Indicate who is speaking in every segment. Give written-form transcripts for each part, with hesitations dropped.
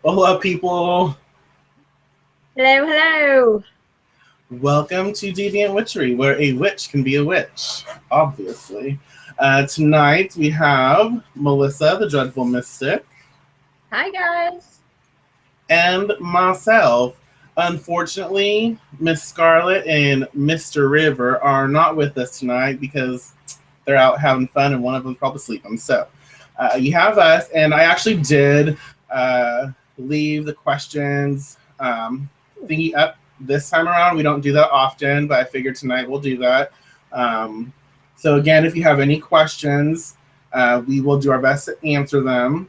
Speaker 1: Hola, people.
Speaker 2: Hello, hello.
Speaker 1: Welcome to Deviant Witchery, where a witch can be a witch, obviously. Tonight we have Melissa, the Dreadful Mystic,
Speaker 2: Hi, guys.
Speaker 1: and myself. Unfortunately, Miss Scarlet and Mr. River are not with us tonight because they're out having fun and one of them's probably sleeping. So you have us, and I actually did leave the questions thingy up this time around. We don't do that often, but I figured tonight we'll do that. Um, so again, if you have any questions, we will do our best to answer them.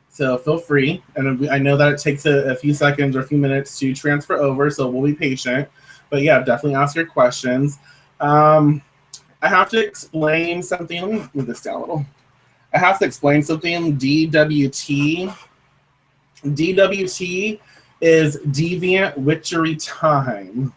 Speaker 1: So feel free. And I know that it takes a few seconds or a few minutes to transfer over, so we'll be patient. But yeah, definitely ask your questions. Um, I have to explain something. Let me move this down a little. I have to explain something. DWT is Deviant Witchery Time,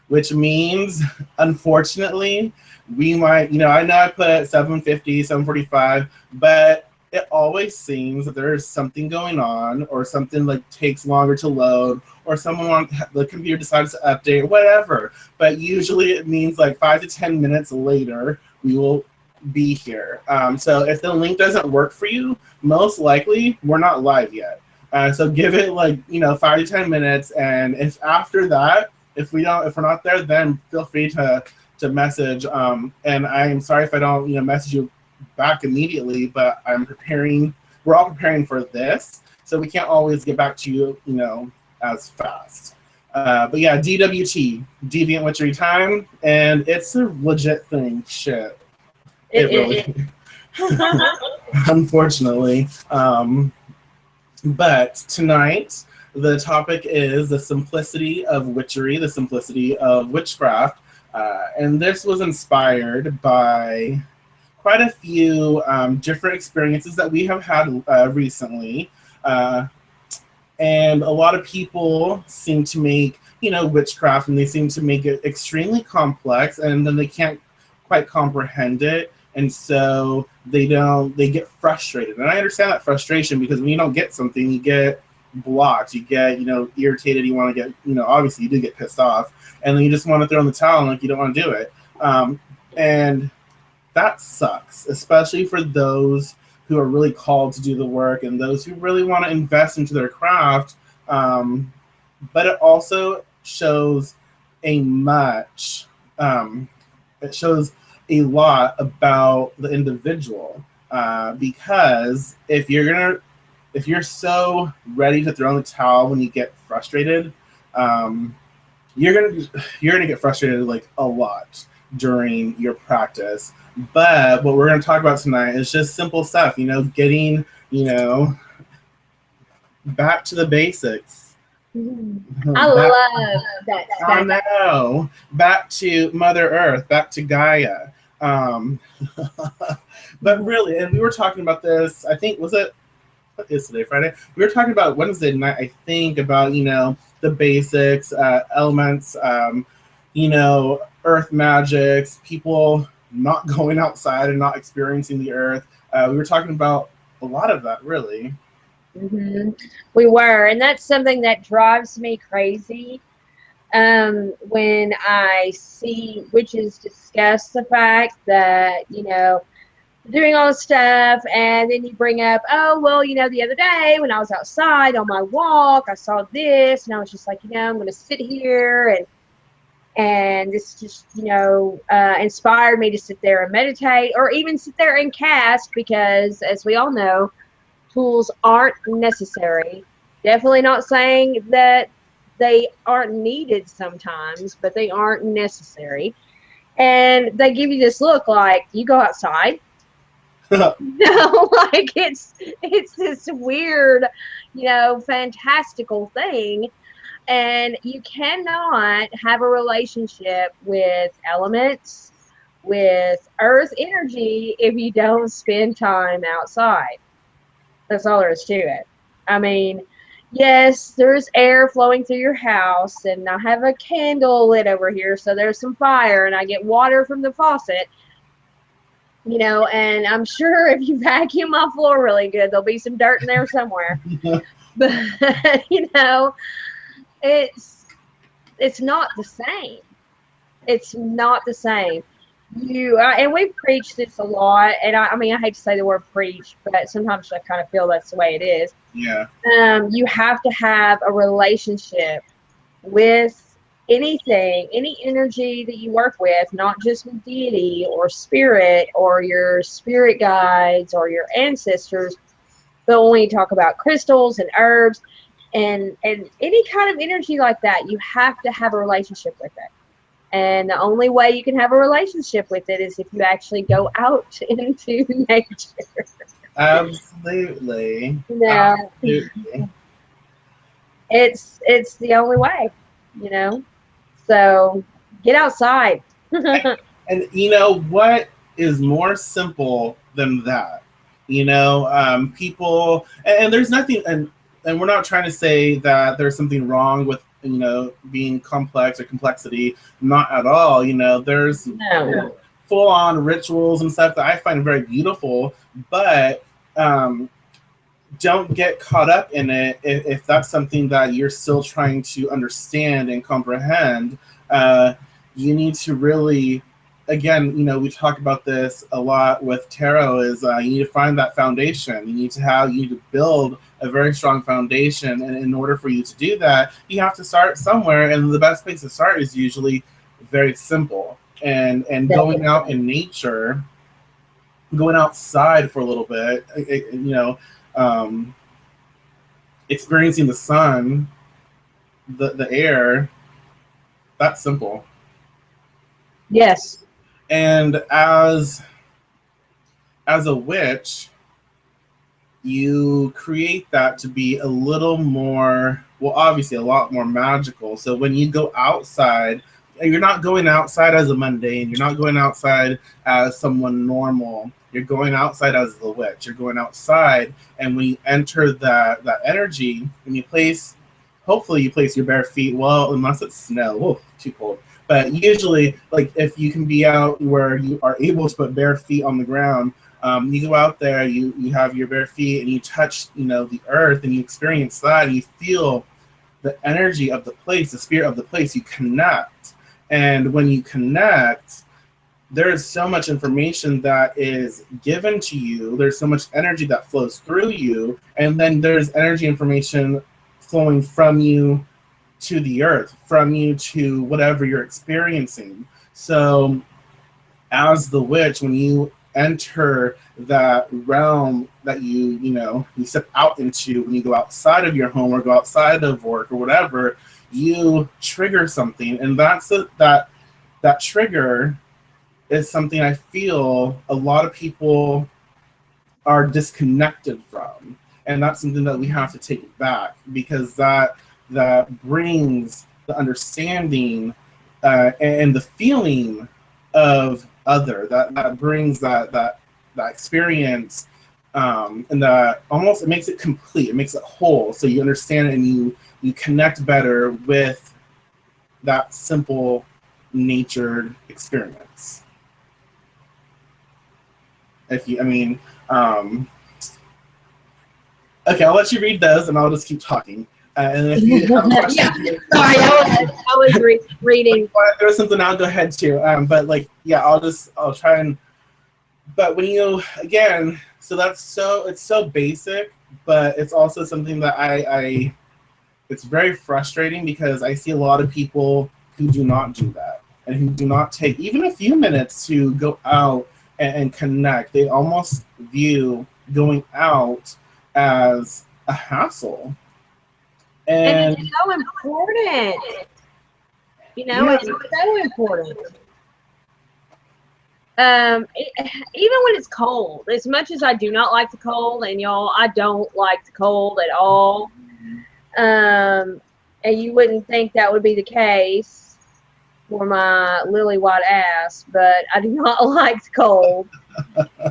Speaker 1: which means, unfortunately, we might, I know I put 750, 745, but it always seems that there's something going on or something like takes longer to load or someone on the computer decides to update or whatever. But usually it means like 5 to 10 minutes later, we will be here. So if the link doesn't work for you, most likely we're not live yet. So give it like 5 to 10 minutes, and if after that, if we're not there, then feel free to message. And I'm sorry if I don't message you back immediately, but I'm preparing. We're all preparing for this, so we can't always get back to you as fast. But yeah, DWT, Deviant Witchery Time, and it's a legit thing. Shit, it really.
Speaker 2: It.
Speaker 1: Unfortunately. But tonight, the topic is the simplicity of witchery, the simplicity of witchcraft. And this was inspired by quite a few different experiences that we have had recently. And a lot of people seem to make, witchcraft, and they seem to make it extremely complex, and then they can't quite comprehend it, and so they get frustrated. And I understand that frustration, because when you don't get something, you get blocked, you get irritated, you want to get obviously you do get pissed off, and then you just want to throw in the towel and like you don't want to do it. And that sucks, especially for those who are really called to do the work and those who really want to invest into their craft. But it also shows a much it shows a lot about the individual, because if you're so ready to throw in the towel when you get frustrated, you're gonna get frustrated like a lot during your practice. But what we're gonna talk about tonight is just simple stuff, getting back to the basics.
Speaker 2: I
Speaker 1: back,
Speaker 2: love that
Speaker 1: I
Speaker 2: stuff.
Speaker 1: know, back to Mother Earth, back to Gaia. Um, but really, and we were talking about this. I think was it what is today, Friday? We were talking about Wednesday night, I think, about the basics, elements, earth magics, people not going outside and not experiencing the earth. We were talking about a lot of that, really.
Speaker 2: hmm We were, and that's something that drives me crazy. When I see witches discuss the fact that doing all this stuff, and then you bring up, oh well, the other day when I was outside on my walk, I saw this, and I was just like, I'm going to sit here and this just inspired me to sit there and meditate, or even sit there and cast, because as we all know, tools aren't necessary. Definitely not saying that they aren't needed sometimes, but they aren't necessary. And they give you this look like, you go outside. No, like it's this weird, fantastical thing. And you cannot have a relationship with elements, with earth energy, if you don't spend time outside. That's all there is to it. I mean, yes, there's air flowing through your house, and I have a candle lit over here, so there's some fire, and I get water from the faucet. You know, and I'm sure if you vacuum my floor really good, there'll be some dirt in there somewhere. But you know, it's it's not the same. It's not the same. And we've preached this a lot, and I mean, I hate to say the word preach, but sometimes I kind of feel that's the way it is.
Speaker 1: Yeah.
Speaker 2: You have to have a relationship with anything, any energy that you work with, not just with deity or spirit or your spirit guides or your ancestors, but when you talk about crystals and herbs and any kind of energy like that, you have to have a relationship with it. And the only way you can have a relationship with it is if you actually go out into nature.
Speaker 1: Absolutely.
Speaker 2: You know,
Speaker 1: Absolutely.
Speaker 2: it's the only way, you know. So get outside.
Speaker 1: And you know what is more simple than that? You know, people, and there's nothing, and we're not trying to say that there's something wrong with, you know, being complex or complexity. Not at all. You know, there's
Speaker 2: No.
Speaker 1: full on rituals and stuff that I find very beautiful, but don't get caught up in it if that's something that you're still trying to understand and comprehend. You need to really, again, you know, we talk about this a lot with tarot, is you need to find that foundation. You need to build a very strong foundation, and in order for you to do that, you have to start somewhere, and the best place to start is usually very simple. And going out in nature, going outside for a little bit, you know, um, experiencing the sun, the air, that's simple.
Speaker 2: Yes.
Speaker 1: And as a witch, you create that to be a little more, well, obviously a lot more magical. So when you go outside, you're not going outside as a mundane, you're not going outside as someone normal. You're going outside as the witch. You're going outside, and when you enter that energy, when you place, hopefully you place your bare feet. Well, unless it's snow, oh, too cold. But usually, like if you can be out where you are able to put bare feet on the ground, you go out there, you have your bare feet, and you touch, you know, the earth, and you experience that, and you feel the energy of the place, the spirit of the place. You connect, and when you connect, there is so much information that is given to you. There's so much energy that flows through you, and then there's energy information flowing from you to the earth, from you to whatever you're experiencing. So as the witch, when you enter that realm that you know, you step out into, when you go outside of your home or go outside of work or whatever, you trigger something, and that trigger is something I feel a lot of people are disconnected from, and that's something that we have to take back, because that brings the understanding and the feeling of other, that brings that experience, and that almost, it makes it complete, it makes it whole, so you understand it, and you connect better with that simple natured experience. If you, I mean, okay, I'll let you read those, and I'll just keep talking. And if you have a question,
Speaker 2: Yeah. Sorry, I was reading.
Speaker 1: if I throw something out, go ahead too. But like, yeah, I'll try and. But when you, again, so it's so basic, but it's also something that I it's very frustrating, because I see a lot of people who do not do that, and who do not take even a few minutes to go out and connect. They almost view going out as a hassle.
Speaker 2: And
Speaker 1: And
Speaker 2: it's so important. You know,
Speaker 1: yeah,
Speaker 2: it's so important. Even when it's cold, as much as I do not like the cold, and y'all, I don't like the cold at all. And you wouldn't think that would be the case for my lily white ass, but I do not like the cold.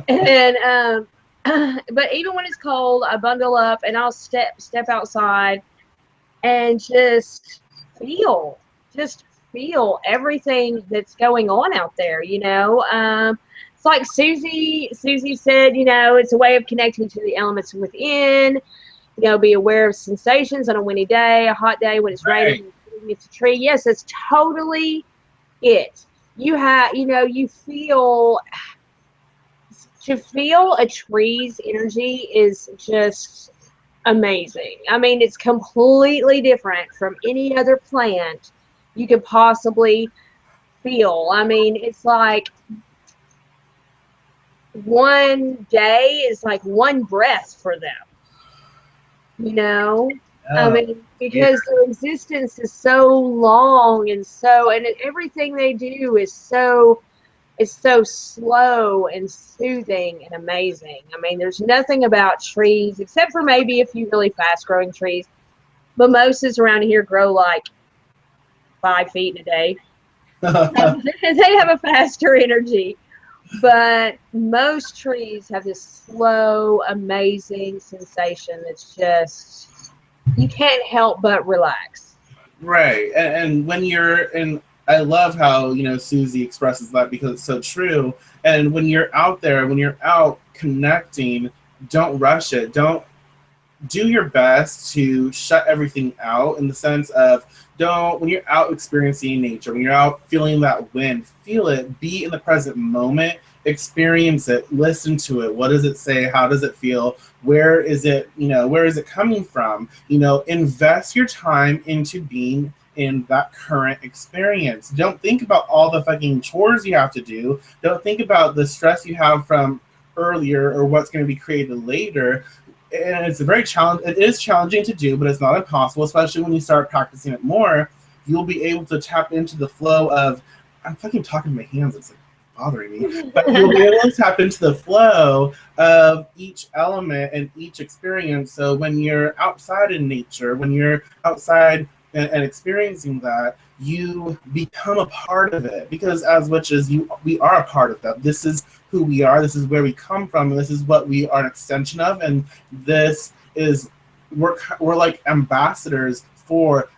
Speaker 2: And but even when it's cold, I bundle up and I'll step outside and feel just feel everything that's going on out there, you know. it's like Susie said, it's a way of connecting to the elements within. Be aware of sensations on a windy day, a hot day when it's raining, it's a tree. Yes, that's totally it. You feel, to feel a tree's energy is just amazing. I mean, it's completely different from any other plant you could possibly feel. I mean, it's like one day is like one breath for them. I mean, because their existence is so long and everything they do is so slow and soothing and amazing. I mean, there's nothing about trees except for maybe a few really fast growing trees. Mimosas around here grow like 5 feet in a day. They have a faster energy. But most trees have this slow, amazing sensation that's just, you can't help but relax.
Speaker 1: Right. And when I love how, Susie expresses that because it's so true. And when you're out there, when you're out connecting, don't rush it. Don't do your best to shut everything out in the sense of when you're out experiencing nature, when you're out feeling that wind, feel it, be in the present moment, experience it, listen to it. What does it say? How does it feel? Where is it coming from? Invest your time into being in that current experience. Don't think about all the fucking chores you have to do. Don't think about the stress you have from earlier or what's going to be created later. And it's it is challenging to do, but it's not impossible, especially when you start practicing it more. You'll be able to tap into the flow of, I'm fucking talking to my hands, it's like bothering me, but you'll be able to tap into the flow of each element and each experience. So when you're outside in nature, when you're outside and experiencing that, you become a part of it, because as witches, we are a part of that. This is who we are. This is where we come from. And this is what we are an extension of. And this is, we're like ambassadors for,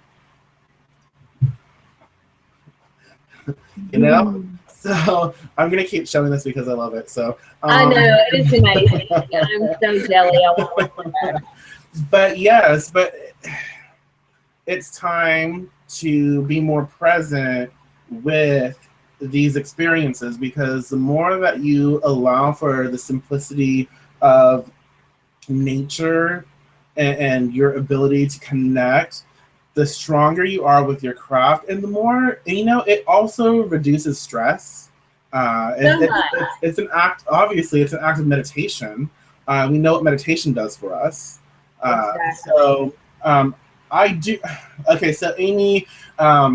Speaker 1: So I'm gonna keep showing this because I love it. So
Speaker 2: I know it's amazing. I'm so jelly. I want to that.
Speaker 1: But yes, it's time to be more present with these experiences, because the more that you allow for the simplicity of nature and your ability to connect, the stronger you are with your craft, and the more, it also reduces stress. It's an act, obviously, it's an act of meditation. We know what meditation does for us. Exactly. I do. Okay, so Amy.
Speaker 2: I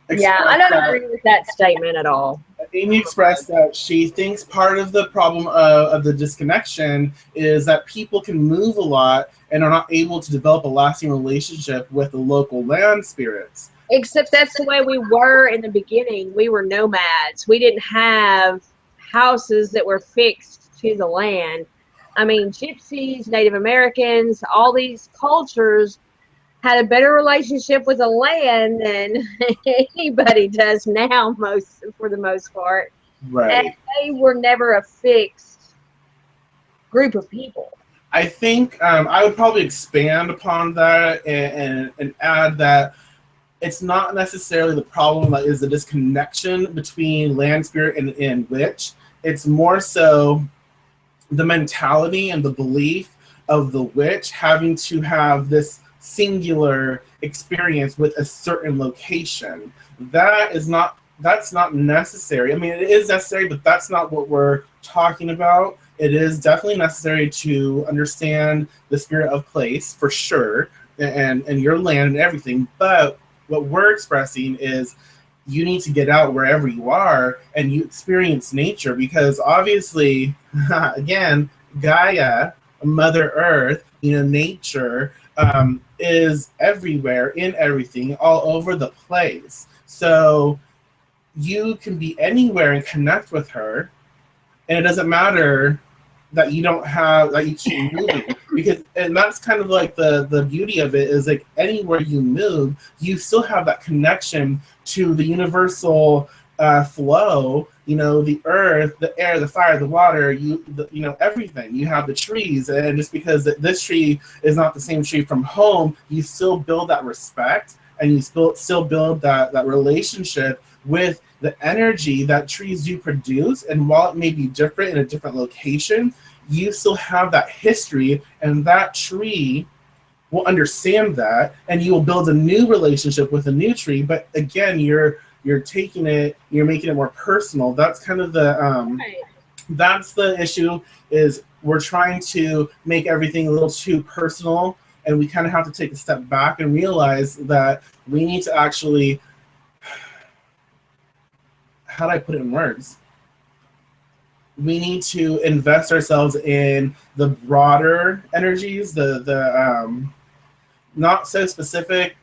Speaker 2: don't agree with that statement at all.
Speaker 1: Amy expressed that she thinks part of the problem of the disconnection is that people can move a lot and are not able to develop a lasting relationship with the local land spirits.
Speaker 2: Except that's the way we were in the beginning. We were nomads. We didn't have houses that were fixed to the land. I mean, gypsies, Native Americans, all these cultures had a better relationship with the land than anybody does now, for the most part.
Speaker 1: Right.
Speaker 2: And they were never a fixed group of people.
Speaker 1: I think I would probably expand upon that and add that it's not necessarily the problem that is the disconnection between land spirit and witch. It's more so the mentality and the belief of the witch having to have this singular experience with a certain location. That's not necessary. I mean, it is necessary, but that's not what we're talking about. It is definitely necessary to understand the spirit of place, for sure, and your land and everything. But what we're expressing is you need to get out wherever you are and you experience nature, because obviously, again, Gaia, Mother Earth, nature is everywhere, in everything, all over the place. So you can be anywhere and connect with her, and it doesn't matter that you don't have, that you keep moving, and that's kind of like the beauty of it, is like anywhere you move, you still have that connection to the universal flow you know, the earth, the air, the fire, the water, you know, everything. You have the trees, and just because this tree is not the same tree from home, you still build that respect, and you still build that relationship with the energy that trees do produce. And while it may be different in a different location, you still have that history, and that tree will understand that, and you will build a new relationship with a new tree. But again, you're taking it, you're making it more personal. That's kind of the
Speaker 2: Right.
Speaker 1: that's the issue, is we're trying to make everything a little too personal, and we kind of have to take a step back and realize that we need to actually, how do I put it in words? We need to invest ourselves in the broader energies, the not so specific.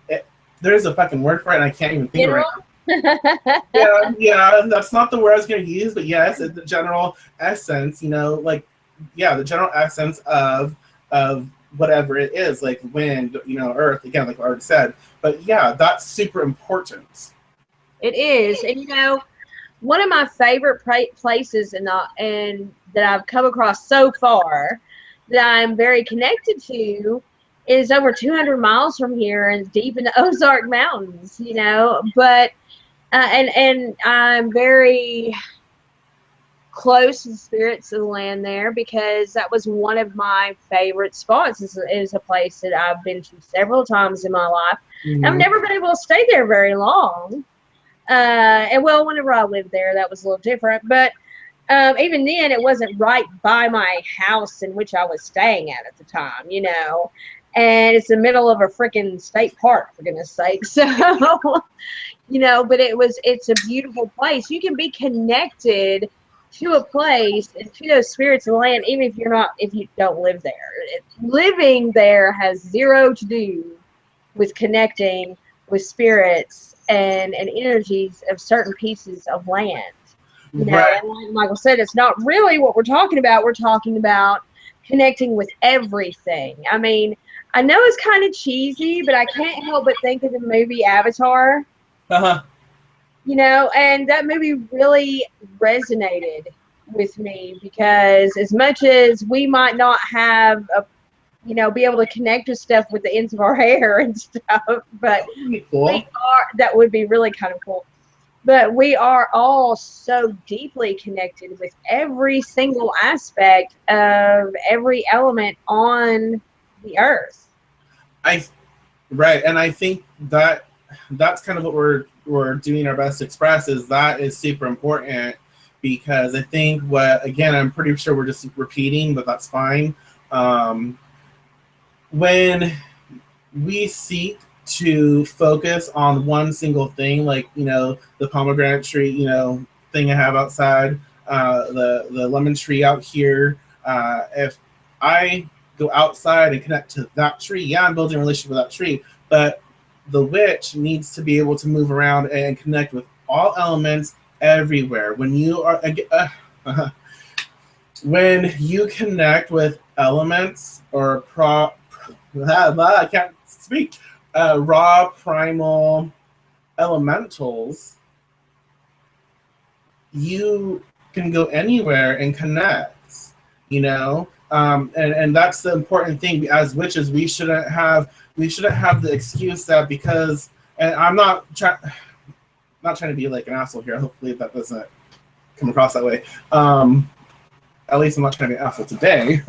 Speaker 1: There's a fucking word for it, and I can't even think of it right now. Yeah, that's not the word I was going to use, but yes, it's the general essence, you know, like, yeah, the general essence of whatever it is, like wind, you know, earth, again, like I already said. But yeah, that's super important.
Speaker 2: It is. And, you know, one of my favorite places and that I've come across so far that I'm very connected to is over 200 miles from here and deep in the Ozark Mountains, you know. But and I'm very close to the spirits of the land there, because that was one of my favorite spots. Is a place that I've been to several times in my life.
Speaker 1: Mm-hmm.
Speaker 2: I've never been able to stay there very long. And well, whenever I lived there, that was a little different. But even then, it wasn't right by my house in which I was staying at the time, you know. And it's the middle of a freaking state park, for goodness sake. So, you know, but it's a beautiful place. You can be connected to a place and to those spirits of the land, even if you don't live there. Living there has zero to do with connecting with spirits and energies of certain pieces of land. You know,
Speaker 1: Right.
Speaker 2: and like Michael said, it's not really what we're talking about. We're talking about connecting with everything. I mean, I know it's kind of cheesy, but I can't help but think of the movie Avatar.
Speaker 1: Uh-huh.
Speaker 2: You know, and that movie really resonated with me, because as much as we might not have be able to connect with stuff with the ends of our hair and stuff, but
Speaker 1: Cool.
Speaker 2: that would be really kind of cool. But we are all so deeply connected with every single aspect of every element on the earth.
Speaker 1: Right, and I think that's kind of what we're doing our best to express, is that is super important, because I think again, I'm pretty sure we're just repeating, but that's fine. When we seek to focus on one single thing, like, you know, the pomegranate tree, you know, thing I have outside, the lemon tree out here. If I go outside and connect to that tree, yeah, I'm building a relationship with that tree. But the witch needs to be able to move around and connect with all elements everywhere. When you are when you connect with elements or I can't speak, raw primal elementals, you can go anywhere and connect, you know. And that's the important thing. As witches, we shouldn't have the excuse that, because, and I'm not trying to be like an asshole here, hopefully that doesn't come across that way. At least I'm not trying to be an asshole today.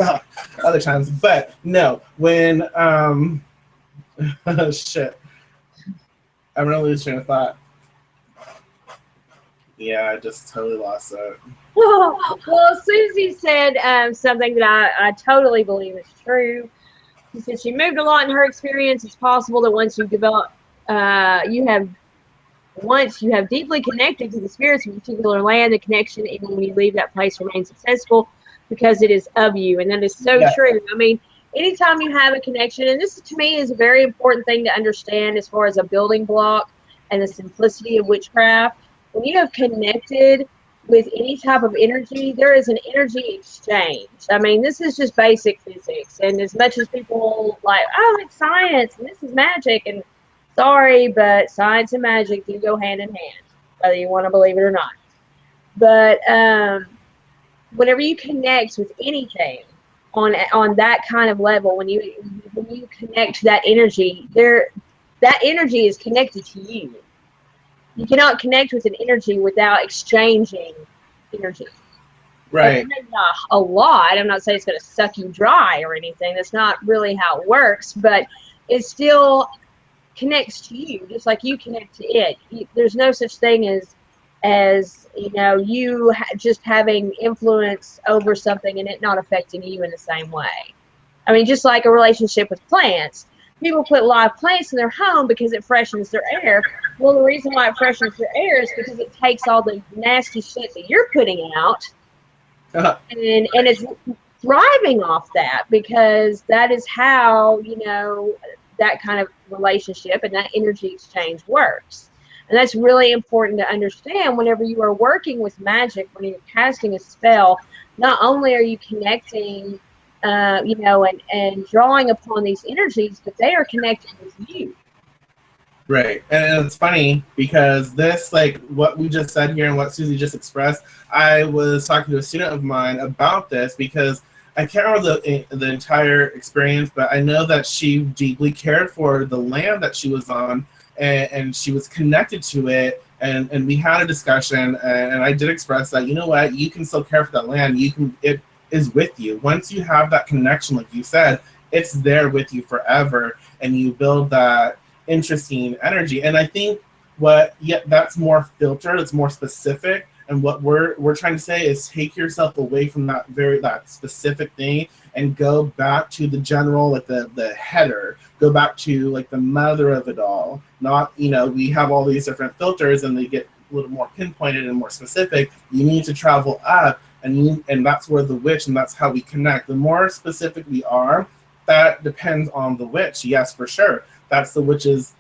Speaker 1: Other times, but no, when shit, I'm gonna lose train of thought. Yeah, I just totally lost it.
Speaker 2: Well, Susie said something that I totally believe is true. She said she moved a lot in her experience. It's possible that once you develop, once you have deeply connected to the spirits of a particular land, the connection, even when you leave that place, remains successful because it is of you. And that is so true. I mean, anytime you have a connection, and this to me is a very important thing to understand as far as a building block and the simplicity of witchcraft. When you have connected with any type of energy, there is an energy exchange. I mean, this is just basic physics. And as much as people like, oh, it's science and this is magic, and sorry, but science and magic do go hand in hand, whether you want to believe it or not. But whenever you connect with anything on that kind of level, when you connect to that energy, that energy is connected to you. You cannot connect with an energy without exchanging energy.
Speaker 1: Right.
Speaker 2: Maybe not a lot. I'm not saying it's going to suck you dry or anything. That's not really how it works, but it still connects to you, just like you connect to it. There's no such thing as you just having influence over something and it not affecting you in the same way. I mean, just like a relationship with plants. People put live plants in their home because it freshens their air. Well, the reason why it freshens their air is because it takes all the nasty shit that you're putting out and it's thriving off that, because that is how, that kind of relationship and that energy exchange works. And that's really important to understand whenever you are working with magic, when you're casting a spell. Not only are you connecting, and drawing upon these energies, but they are connected with you.
Speaker 1: Right. And it's funny because this, like what we just said here and what Susie just expressed, I was talking to a student of mine about this because I can't remember the entire experience, but I know that she deeply cared for the land that she was on, and she was connected to it. And we had a discussion, and I did express that, you know what, you can still care for that land. It is with you. Once you have that connection, like you said, it's there with you forever, and you build that interesting energy. And I think that's more filtered, it's more specific. And what we're trying to say is take yourself away from that specific thing and go back to the general, like the header. Go back to like the mother of it all. Not, we have all these different filters and they get a little more pinpointed and more specific. You need to travel up, and that's where the witch, and that's how we connect. The more specific we are, that depends on the witch. Yes, for sure. That's the witch's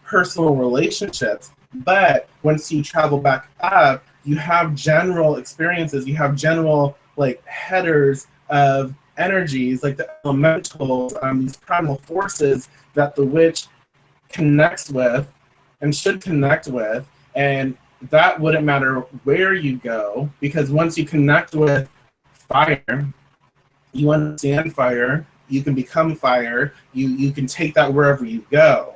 Speaker 1: personal relationships. But once you travel back up, you have general experiences. You have general like headers of energies, like the elementals, these primal forces that the witch connects with and should connect with. And that wouldn't matter where you go, because once you connect with fire, you understand fire, you can become fire, you can take that wherever you go.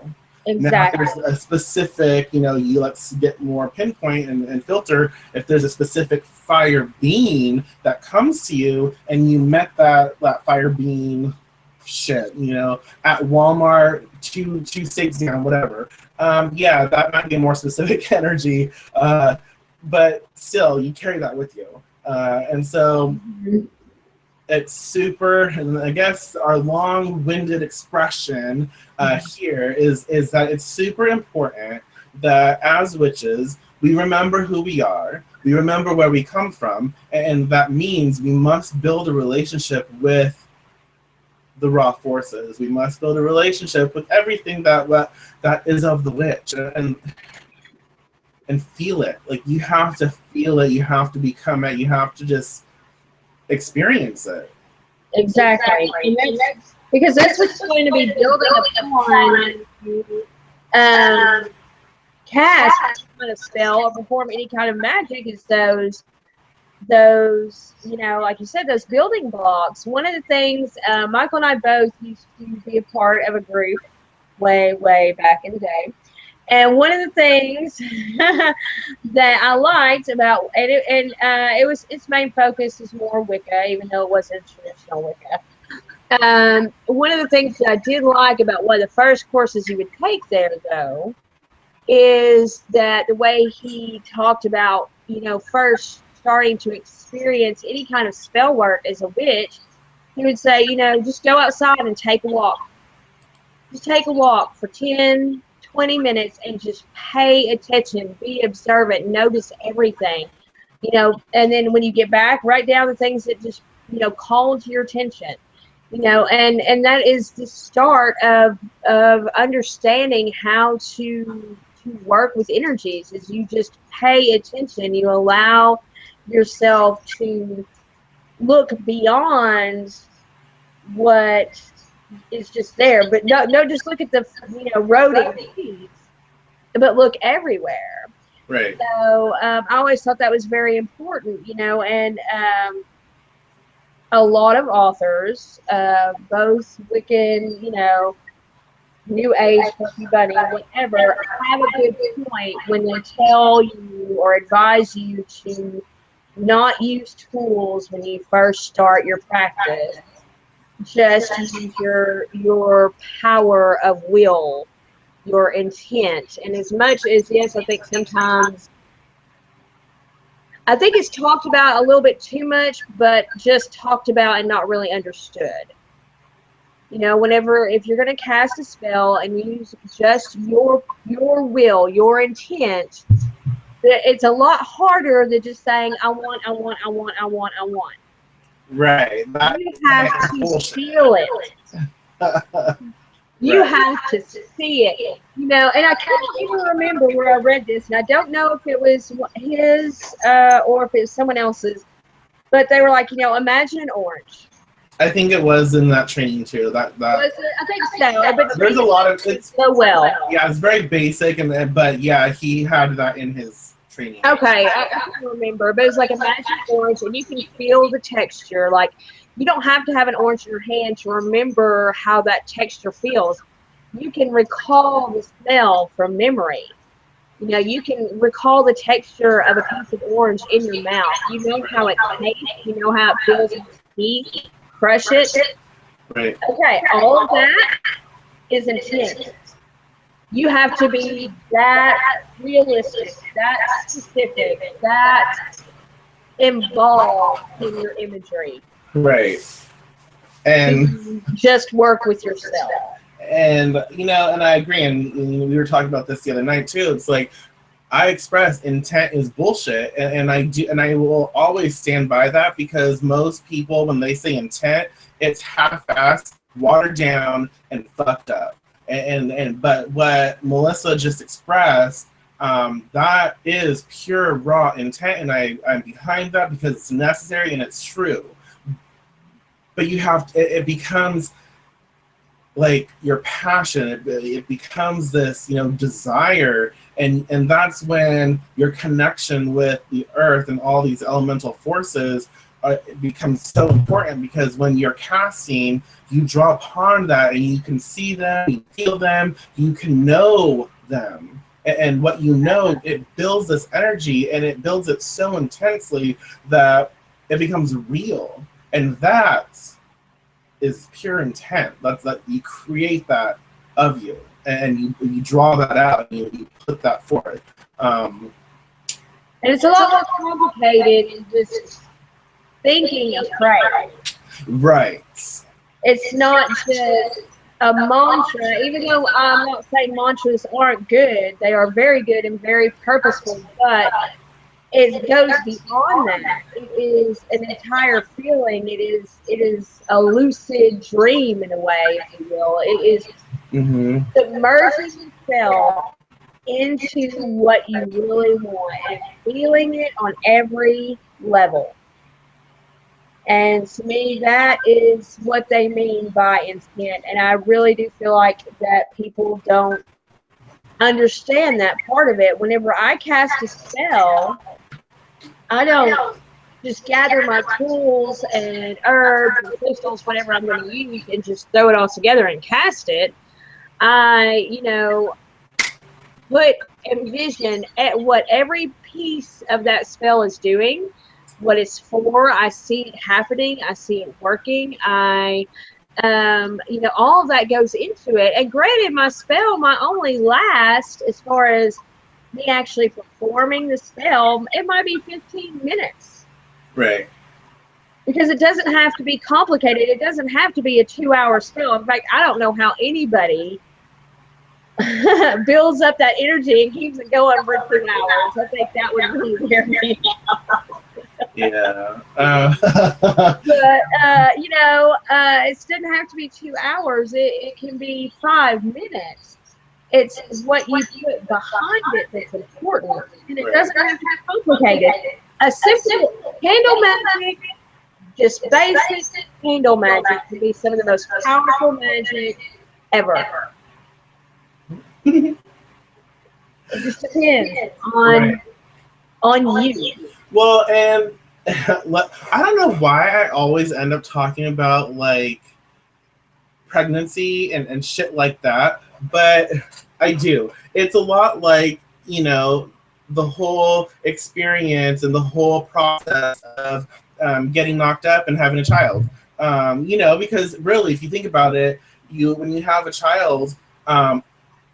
Speaker 2: Exactly.
Speaker 1: Now, if there's a specific, let's get more pinpoint and filter. If there's a specific fire being that comes to you, and you met that fire being, at Walmart, two states down, whatever. That might be a more specific energy, but still, you carry that with you, and so. Mm-hmm. It's super, and I guess our long-winded expression here is that it's super important that as witches, we remember who we are, we remember where we come from, and that means we must build a relationship with the raw forces. We must build a relationship with everything that is of the witch, and feel it. Like, you have to feel it, you have to become it, you have to just experience it.
Speaker 2: Exactly. Because that's what's going to be building upon cast any kind of spell or perform any kind of magic, is those like you said, those building blocks. One of the things, Michael and I both used to be a part of a group way back in the day. And one of the things that I liked about its main focus is more Wicca, even though it wasn't traditional Wicca. One of the things that I did like about one of the first courses you would take there, though, is that the way he talked about, first starting to experience any kind of spell work as a witch, he would say, just go outside and take a walk. Just take a walk for 10, 20 minutes and just pay attention, be observant, notice everything, and then when you get back, write down the things that just, call to your attention, and that is the start of understanding how to work with energies. Is you just pay attention, you allow yourself to look beyond what is just there, but no, just look at the road it leads, but look everywhere.
Speaker 1: Right.
Speaker 2: So I always thought that was very important, and a lot of authors, both Wiccan, New Age, Pussy Bunny, whatever, have a good point when they tell you or advise you to not use tools when you first start your practice. Just use your power of will, your intent. And as much as, yes, I think sometimes, I think it's talked about a little bit too much, but just talked about and not really understood. If you're going to cast a spell and use just your will, your intent, it's a lot harder than just saying, I want, I want, I want, I want, I want.
Speaker 1: Right.
Speaker 2: You have to feel it. You have to see it. And I can't even remember where I read this, and I don't know if it was his or if it was someone else's, but they were like, imagine an orange.
Speaker 1: I think it was in that training too. That
Speaker 2: was it? I think so. But
Speaker 1: there's a lot of it's
Speaker 2: so well.
Speaker 1: Yeah, it's very basic, but yeah, he had that in his training.
Speaker 2: Okay, I can't remember, but it's like imagine orange, and you can feel the texture. Like you don't have to have an orange in your hand to remember how that texture feels. You can recall the smell from memory. You can recall the texture of a piece of orange in your mouth. You know how it tastes. You know how it feels in your teeth. Crush it.
Speaker 1: Right.
Speaker 2: Okay, all of that is intent. You have to be that realistic, that specific, that involved in your imagery.
Speaker 1: Right. And
Speaker 2: just work with yourself.
Speaker 1: And and I agree. And we were talking about this the other night too. It's like I express intent is bullshit, and I do, and I will always stand by that, because most people, when they say intent, it's half-assed, watered down, and fucked up. But what Melissa just expressed, that is pure raw intent, and I'm behind that because it's necessary and it's true. But it becomes like your passion. It becomes this desire, and that's when your connection with the earth and all these elemental forces it becomes so important, because when you're casting, you draw upon that and you can see them, you feel them, you can know them, and what it builds this energy, and it builds it so intensely that it becomes real, and that is pure intent. That's that you create that of you, and you draw that out, and you put that forth.
Speaker 2: And it's a lot more complicated than just thinking of prayer.
Speaker 1: Right.
Speaker 2: It's not just a mantra, even though I'm not saying mantras aren't good. They are very good and very purposeful, but it goes beyond that. It is an entire feeling. It is a lucid dream, in a way, if you will. It is submerging yourself into what you really want and feeling it on every level. And to me, that is what they mean by intent. And I really do feel like that people don't understand that part of it. Whenever I cast a spell, I don't just gather my tools and herbs and crystals, whatever I'm going to use, and just throw it all together and cast it. I, envision at what every piece of that spell is doing, what it's for. I see it happening. I see it working. All of that goes into it. And granted, my spell might only last, as far as me actually performing the spell, it might be 15 minutes.
Speaker 1: Right.
Speaker 2: Because it doesn't have to be complicated. It doesn't have to be a 2-hour spell. In fact, I don't know how anybody builds up that energy and keeps it going for 2 hours. I think that would really wear me out.
Speaker 1: Yeah.
Speaker 2: But, it doesn't have to be 2 hours. It can be 5 minutes. It's what you put behind it that's important. And it doesn't have to be complicated. A simple candle magic, just basic candle magic, can be some of the most powerful magic ever. It just depends
Speaker 1: Right.
Speaker 2: on you.
Speaker 1: Well, and I don't know why I always end up talking about like pregnancy and shit like that, but I do. It's a lot like, the whole experience and the whole process of getting knocked up and having a child. Because really, if you think about it, when you have a child, um,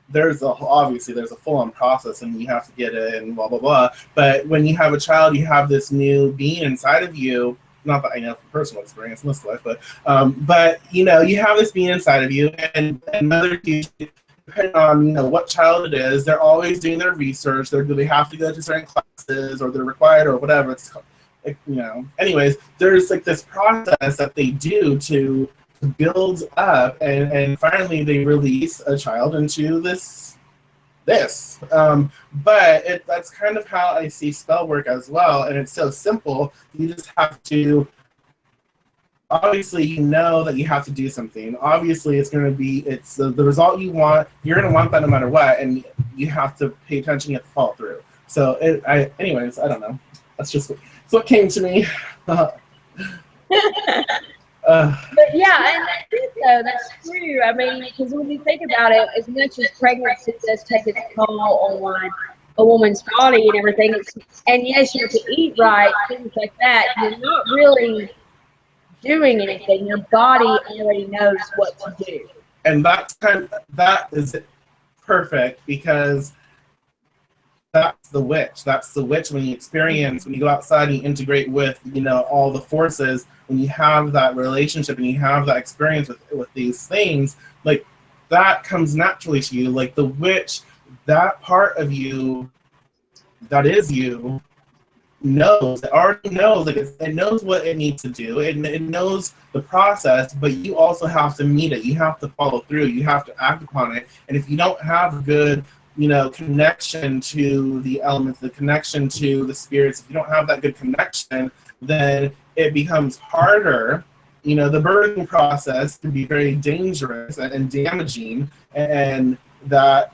Speaker 1: there's a full-on process and you have to get it and blah blah blah. But when you have a child, you have this new being inside of you. Not that I know from personal experience in this life, but you have this being inside of you, and mothers usually, depending on what child it is, they're always doing their research. They have to go to certain classes, or they're required, or whatever. It's Anyways, there's like this process that they do to build up, and finally they release a child into this. But that's kind of how I see spell work as well, and it's so simple. You just have to, obviously, that you have to do something. Obviously, it's the result you want. You're going to want that no matter what, and you have to pay attention. You have to follow through. So, anyways, I don't know. That's what came to me.
Speaker 2: But yeah, and that's it though. That's true. I mean, because when you think about it, as much as pregnancy does take its toll on a woman's body and everything, and yes, you have to eat right, things like that, you're not really doing anything. Your body already knows what to do.
Speaker 1: And that is perfect, because that's the witch. That's the witch when you go outside and you integrate with, all the forces, when you have that relationship and you have that experience with these things, like that comes naturally to you. Like the witch, that part of you that is you already knows, like it knows what it needs to do. It knows the process, but you also have to meet it. You have to follow through. You have to act upon it. And if you don't have good connection to the elements, the connection to the spirits, if you don't have that good connection, then it becomes harder. The birthing process can be very dangerous and damaging, and that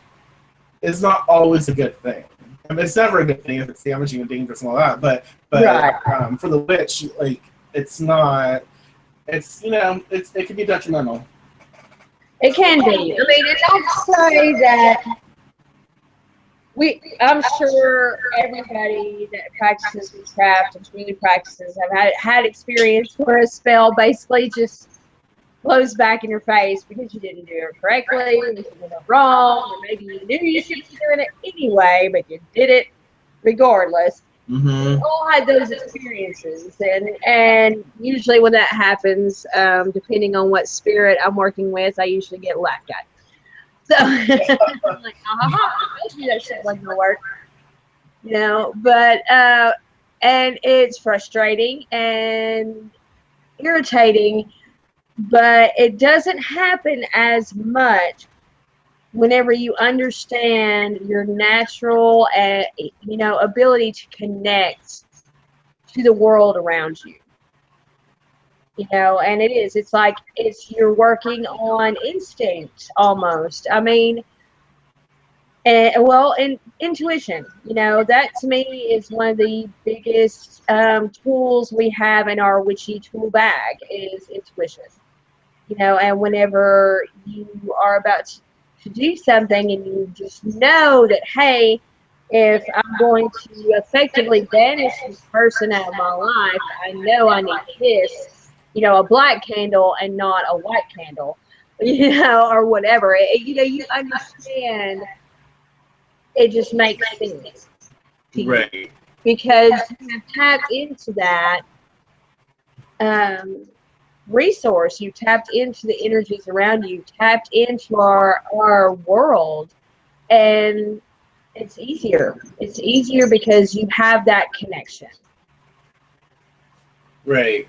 Speaker 1: is not always a good thing. I mean, it's never a good thing if it's damaging and dangerous and all that, but
Speaker 2: Right.
Speaker 1: For the witch, like, it's not, it can be detrimental.
Speaker 2: It can be. I mean, and I'd say that I'm sure everybody that practices witchcraft and truly practices have had experience where a spell basically just blows back in your face because you didn't do it correctly, you did it wrong, or maybe you knew you should be doing it anyway, but you did it regardless.
Speaker 1: Mm-hmm.
Speaker 2: We all had those experiences, and usually when that happens, depending on what spirit I'm working with, I usually get laughed at. So I'm like, I told you that shit wasn't gonna work, But and it's frustrating and irritating, but it doesn't happen as much whenever you understand your natural, ability to connect to the world around you. And it's like you're working on instinct almost. I mean, and intuition, that to me is one of the biggest tools we have in our witchy tool bag is intuition. And whenever you are about to do something and you just know that, hey, if I'm going to effectively banish this person out of my life, I know I need this, a black candle and not a white candle, or whatever. You understand. It just makes sense to you.
Speaker 1: Right.
Speaker 2: Because you have tapped into that resource. You tapped into the energies around you, tapped into our world, and it's easier. It's easier because you have that connection.
Speaker 1: Right.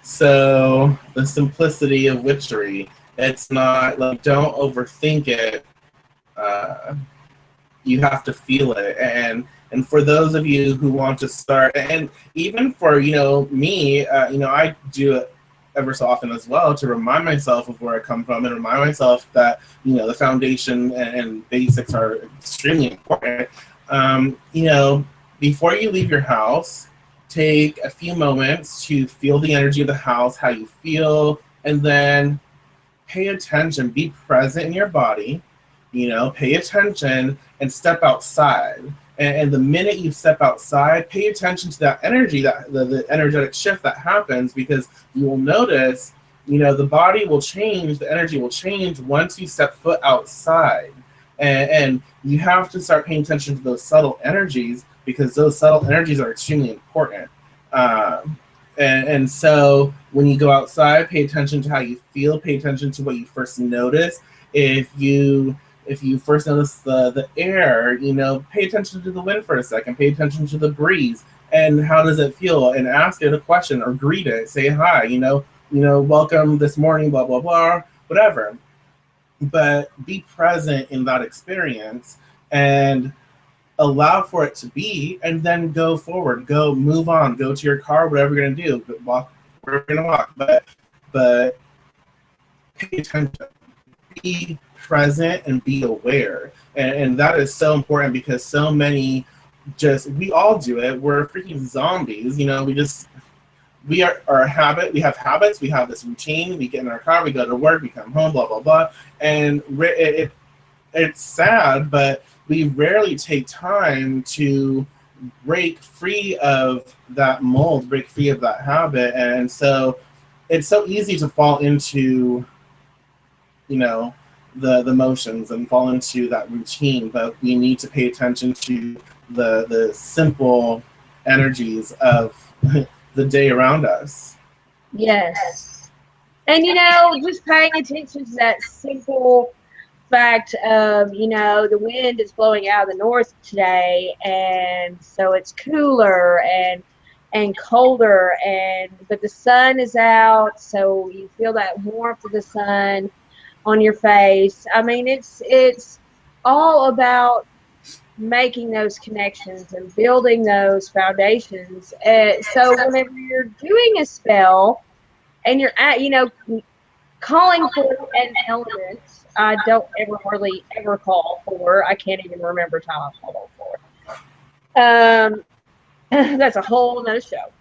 Speaker 1: So the simplicity of witchery. It's not like, don't overthink it. You have to feel it, and for those of you who want to start, and even for me, I do it. ever so often as well, to remind myself of where I come from and remind myself that, you know, the foundation and basics are extremely important. You know, before you leave your house, take a few moments to feel the energy of the house, how you feel, and then pay attention, be present in your body, you know, pay attention and step outside. And the minute you step outside, pay attention to that energy, that the energetic shift that happens, because you will notice, you know, the body will change, the energy will change once you step foot outside. And you have to start paying attention to those subtle energies, because those subtle energies are extremely important. And so when you go outside, pay attention to how you feel, pay attention to what you first notice. If you first notice the air, you know, pay attention to the wind for a second, pay attention to the breeze, and how does it feel, and ask it a question or greet it, say hi, welcome this morning, blah blah blah, whatever. But be present in that experience and allow for it to be, and then go forward, go move on, go to your car, whatever you're gonna do, walk wherever you're gonna walk, but pay attention, be present, and be aware. And that is so important, because so many, we all do it, we're freaking zombies, you know, we are our habit. We have habits. We have this routine. We get in our car. We go to work. We come home. Blah blah blah. And it's sad, but we rarely take time to break free of that mold, break free of that habit. And so it's so easy to fall into, you know, the motions and fall into that routine. But we need to pay attention to the simple energies of the day around us.
Speaker 2: Yes. And, you know, just paying attention to that simple fact of, you know, the wind is blowing out of the north today, and so it's cooler and colder, but the sun is out, so you feel that warmth of the sun on your face. I mean, it's all about making those connections and building those foundations. So whenever you're doing a spell and you're calling for an element, I don't ever hardly ever call for. I can't even remember time I've called for. That's a whole nother show.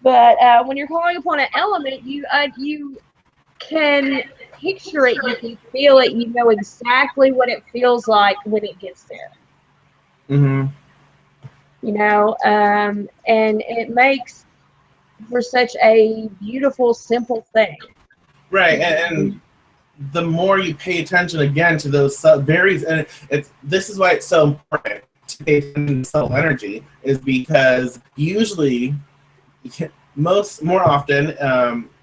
Speaker 2: But when you're calling upon an element, you can picture it, you can feel it, you know exactly what it feels like when it gets there.
Speaker 1: Mm-hmm.
Speaker 2: You know, and it makes for such a beautiful, simple thing.
Speaker 1: Right, and the more you pay attention again to those varies, and this is why it's so important to pay attention to subtle energy, is because usually, more often,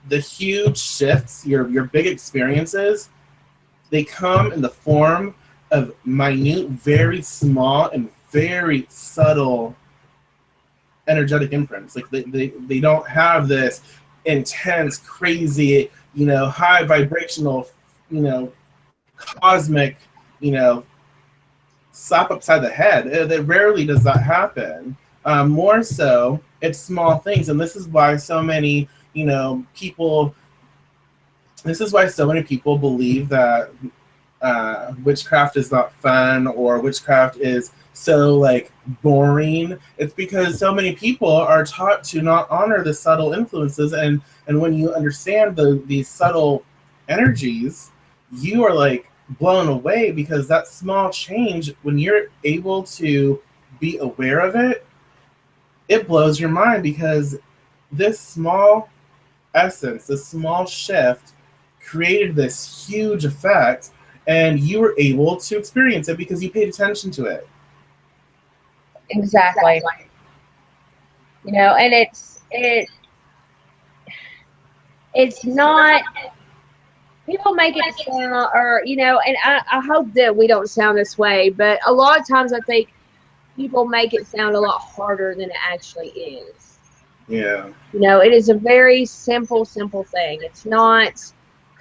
Speaker 1: the huge shifts, your big experiences, they come in the form of minute, very small, and very subtle energetic imprints. Like they don't have this intense, crazy, you know, high vibrational, you know, cosmic, you know, slap upside the head. It rarely does that happen. More so, it's small things, and this is why so many, you know, people. This is why so many people believe that witchcraft is not fun, or witchcraft is so like boring. It's because so many people are taught to not honor the subtle influences, and when you understand these subtle energies, you are like blown away, because that small change, when you're able to be aware of it, it blows your mind, because this small essence, this small shift created this huge effect, and you were able to experience it because you paid attention to it.
Speaker 2: Exactly. You know, and it's not, people make it sound, or, you know, and I hope that we don't sound this way, but a lot of times I think people make it sound a lot harder than it actually is.
Speaker 1: Yeah.
Speaker 2: You know, it is a very simple thing. It's not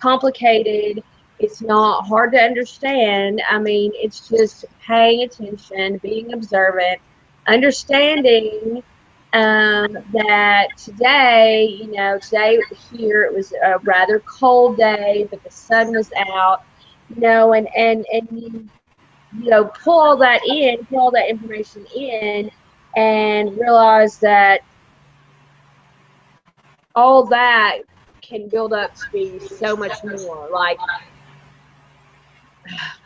Speaker 2: complicated. It's not hard to understand. I mean, it's just paying attention, being observant, understanding that today, today here it was a rather cold day, but the sun was out, and pull all that in, pull all that information in, and realize that all that can build up to be so much more. Like,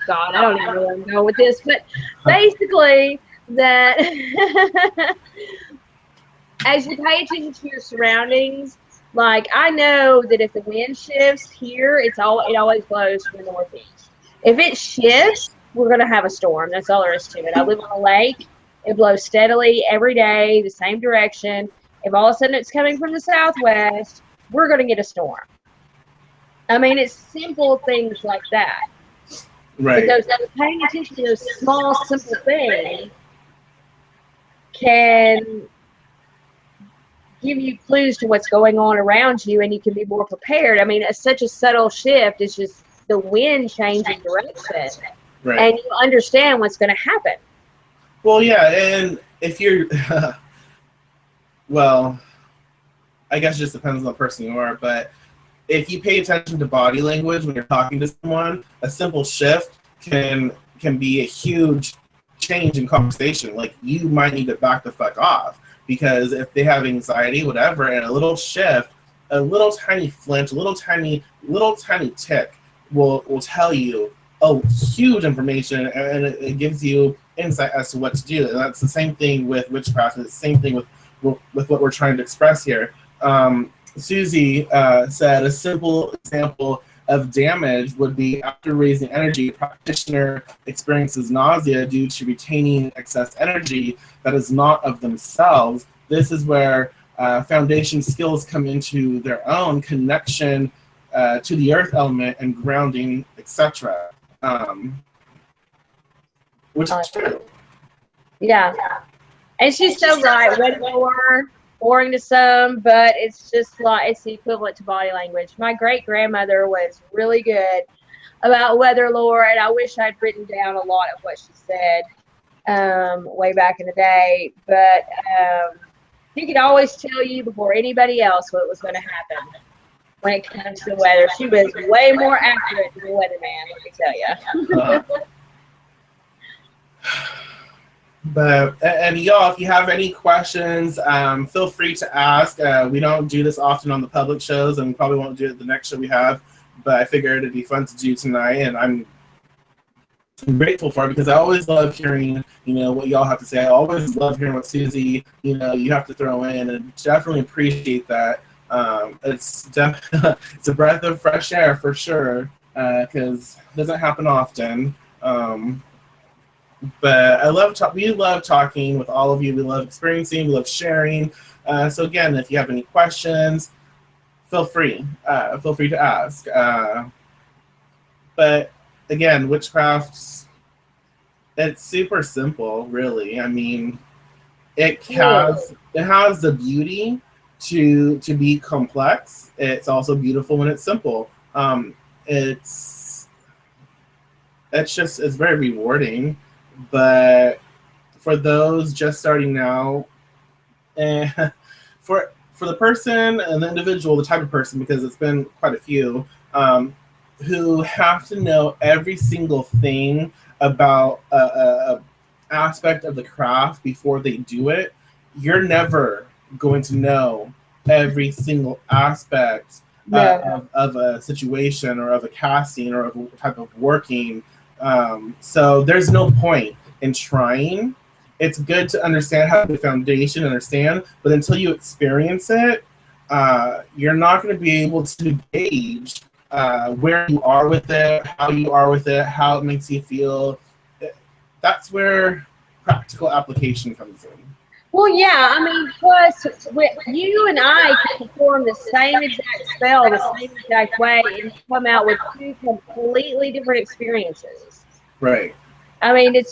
Speaker 2: God, I don't even know where I'm going with this, but basically that as you pay attention to your surroundings, like I know that if the wind shifts here, it always blows from the northeast. If it shifts, we're gonna have a storm. That's all there is to it. I live on a lake. It blows steadily every day, the same direction. If all of a sudden it's coming from the southwest, we're gonna get a storm. I mean, it's simple things like that.
Speaker 1: Right.
Speaker 2: Because paying attention to those small, simple things can give you clues to what's going on around you, and you can be more prepared. I mean, it's such a subtle shift. It's just the wind changing direction,
Speaker 1: Right.
Speaker 2: and you understand what's going to happen.
Speaker 1: Well, yeah, and if you're, well, I guess it just depends on the person you are, but if you pay attention to body language when you're talking to someone, a simple shift can be a huge change in conversation. Like, you might need to back the fuck off, because if they have anxiety, whatever, and a little shift, a little tiny flinch, a little tiny tick will tell you huge information, and it gives you insight as to what to do. And that's the same thing with witchcraft. It's the same thing with what we're trying to express here. Susie said a simple example of damage would be after raising energy, a practitioner experiences nausea due to retaining excess energy that is not of themselves. This is where foundation skills come into their own connection to the earth element and grounding, etc. Which is true.
Speaker 2: Yeah. And she's so right. Way more boring to some, but it's just like it's the equivalent to body language. My great grandmother was really good about weather lore, and I wish I'd written down a lot of what she said way back in the day. But she could always tell you before anybody else what was going to happen when it comes to the weather. She was way more accurate than the weatherman, let me tell you.
Speaker 1: But, and y'all, if you have any questions, feel free to ask. We don't do this often on the public shows, and we probably won't do it the next show we have, but I figured it'd be fun to do tonight, and I'm grateful for it, because I always love hearing, what y'all have to say. I always love hearing what Susie, you have to throw in, and definitely appreciate that. It's a breath of fresh air for sure, because it doesn't happen often. But we love talking with all of you. We love experiencing, we love sharing. So again, if you have any questions, feel free to ask. But again, witchcraft, it's super simple, really. I mean, it has the beauty to be complex. It's also beautiful when it's simple. It's very rewarding. But for those just starting out, for the person and the individual, the type of person, because it's been quite a few, who have to know every single thing about a aspect of the craft before they do it, you're never going to know every single aspect of a situation or of a casting or of a type of working. So there's no point in trying. It's good to understand how the foundation, but until you experience it, you're not going to be able to gauge where you are with it, how you are with it, how it makes you feel. That's where practical application comes in.
Speaker 2: Well, yeah, I mean, plus, you and I can perform the same exact spell, the same exact way, and come out with two completely different experiences.
Speaker 1: Right.
Speaker 2: I mean, it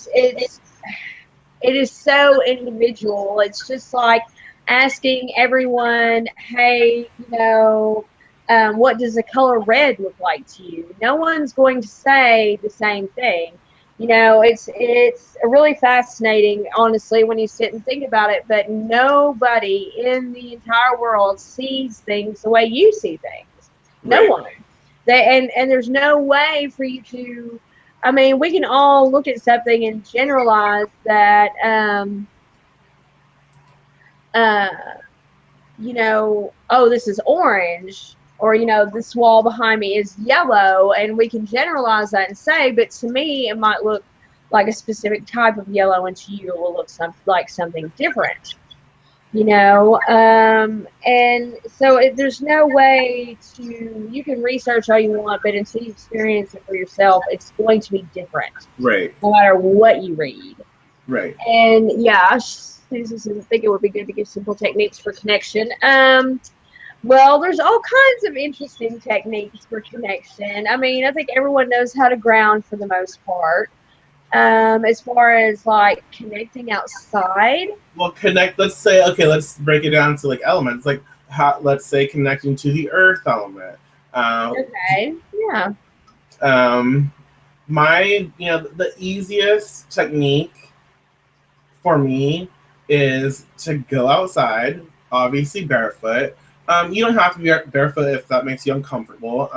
Speaker 2: is so individual. It's just like asking everyone, hey, what does the color red look like to you? No one's going to say the same thing. It's really fascinating, honestly, when you sit and think about it. But nobody in the entire world sees things the way you see things. No
Speaker 1: Right.
Speaker 2: one. And there's no way for you to. I mean, we can all look at something and generalize that. Uh, oh, this is orange, or, this wall behind me is yellow, and we can generalize that and say, but to me, it might look like a specific type of yellow, and to you, it will look like something different. And so there's no way you can research all you want, but until you experience it for yourself, it's going to be different.
Speaker 1: Right.
Speaker 2: No matter what you read.
Speaker 1: Right.
Speaker 2: And yeah, Susan, I think it would be good to give simple techniques for connection. Well, there's all kinds of interesting techniques for connection. I mean, I think everyone knows how to ground for the most part. As far as like connecting outside.
Speaker 1: Well, let's break it down to like elements. Like, let's say connecting to the earth element.
Speaker 2: Okay. Yeah.
Speaker 1: The easiest technique for me is to go outside, obviously barefoot. You don't have to be barefoot if that makes you uncomfortable.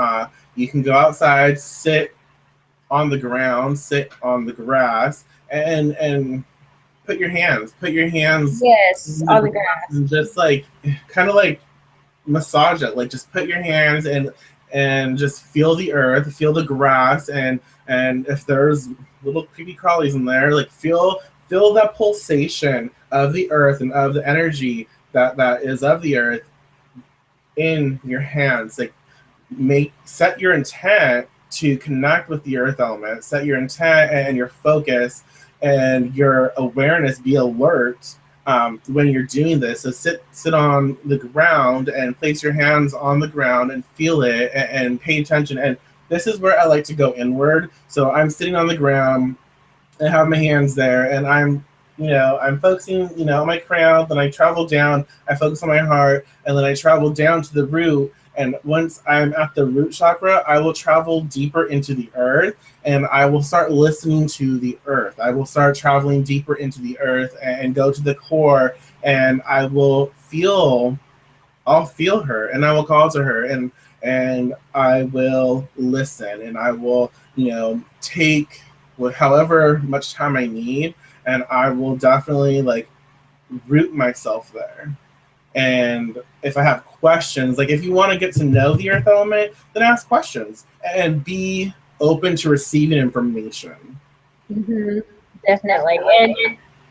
Speaker 1: You can go outside, sit on the ground, sit on the grass, and put your hands
Speaker 2: Yes, on the grass,
Speaker 1: and just like kind of like massage it. Like, just put your hands and just feel the earth, feel the grass, and if there's little creepy crawlies in there, like feel that pulsation of the earth and of the energy that is of the earth in your hands. Like, set your intent to connect with the earth element, set your intent and your focus and your awareness, be alert when you're doing this. So sit on the ground and place your hands on the ground and feel it, and pay attention. And this is where I like to go inward. So I'm sitting on the ground, I have my hands there, and I'm focusing, on my crown. Then I travel down, I focus on my heart, and then I travel down to the root. And once I'm at the root chakra, I will travel deeper into the earth, and I will start listening to the earth. I will start traveling deeper into the earth and go to the core, and I'll feel her, and I will call to her, and I will listen, and I will, take however much time I need, and I will definitely like root myself there. And if I have questions, like if you want to get to know the earth element, then ask questions and be open to receiving information.
Speaker 2: Mm-hmm. Definitely.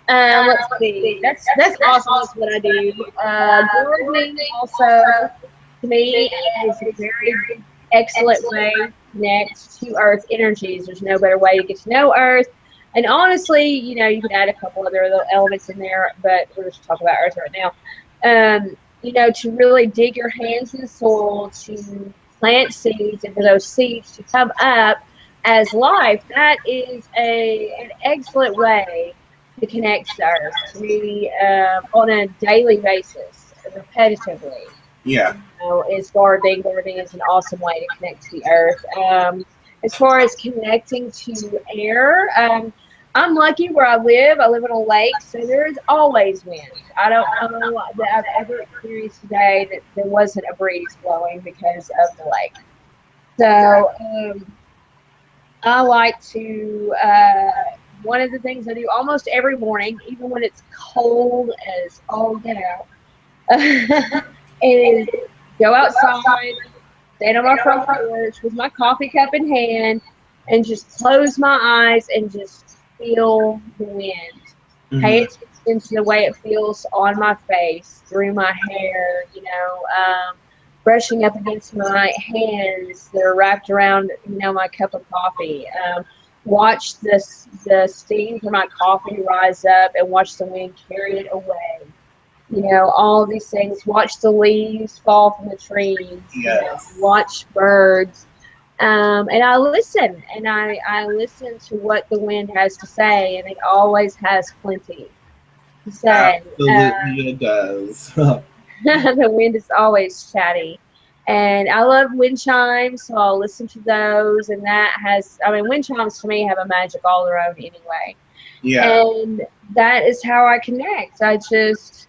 Speaker 2: And let's see, that's awesome. That's what I do. Gardening also, to me, is a very excellent way to connect to Earth energies. There's no better way to get to know Earth. And honestly, you can add a couple other little elements in there, but we're just talking about Earth right now. To really dig your hands in the soil, to plant seeds, and for those seeds to come up as life. That is an excellent way to connect to Earth, to me, on a daily basis, repetitively.
Speaker 1: Yeah.
Speaker 2: Is gardening. Gardening is an awesome way to connect to the earth. As far as connecting to air, I'm lucky where I live. I live on a lake, so there is always wind. I don't know that I've ever experienced today that there wasn't a breeze blowing because of the lake. So I like to, one of the things I do almost every morning, even when it's cold as all get out, is go outside, stand on my front porch with my coffee cup in hand, and just close my eyes and just feel the wind. Mm-hmm. Pay attention to the way it feels on my face, through my hair, brushing up against my hands that are wrapped around, my cup of coffee. Watch the steam from my coffee rise up and watch the wind carry it away. All of these things. Watch the leaves fall from the trees.
Speaker 1: Yes.
Speaker 2: Watch birds. And I listen, and I listen to what the wind has to say, and it always has plenty to say.
Speaker 1: Absolutely, it does.
Speaker 2: The wind is always chatty. And I love wind chimes, so I'll listen to those. And that has, I mean, wind chimes to me have a magic all their own anyway.
Speaker 1: Yeah.
Speaker 2: And that is how I connect. I just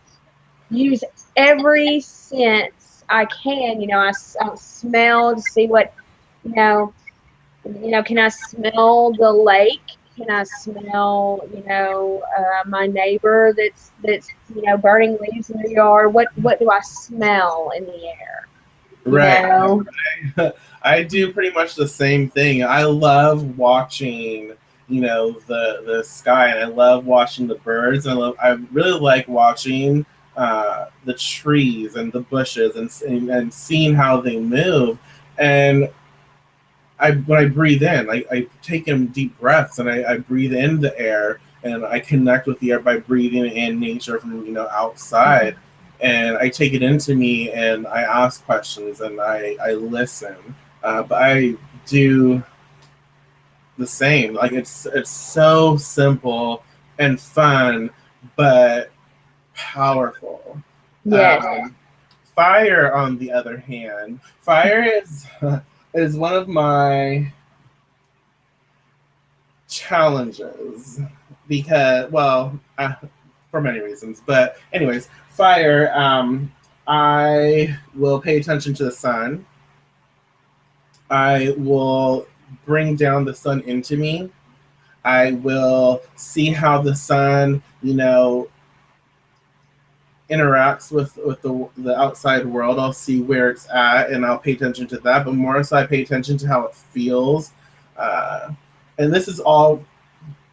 Speaker 2: use every sense I can. You know, I smell to see what, you know, can I smell the lake? Can I smell, my neighbor that's burning leaves in their yard? What do I smell in the air? You
Speaker 1: Right.
Speaker 2: know?
Speaker 1: I do pretty much the same thing. I love watching, the sky, and I love watching the birds. And I really like watching the trees and the bushes and seeing how they move. And when I breathe in, I take in deep breaths, and I breathe in the air, and I connect with the air by breathing in nature from outside, and I take it into me, and I ask questions, and I listen. But I do the same. Like it's so simple and fun, but powerful.
Speaker 2: Yes.
Speaker 1: Fire, on the other hand, fire is one of my challenges because, well, for many reasons, but anyways, fire. I will pay attention to the sun. I will bring down the sun into me. I will see how the sun, interacts with the outside world. I'll see where it's at, and I'll pay attention to that. But more so, I pay attention to how it feels. And this is all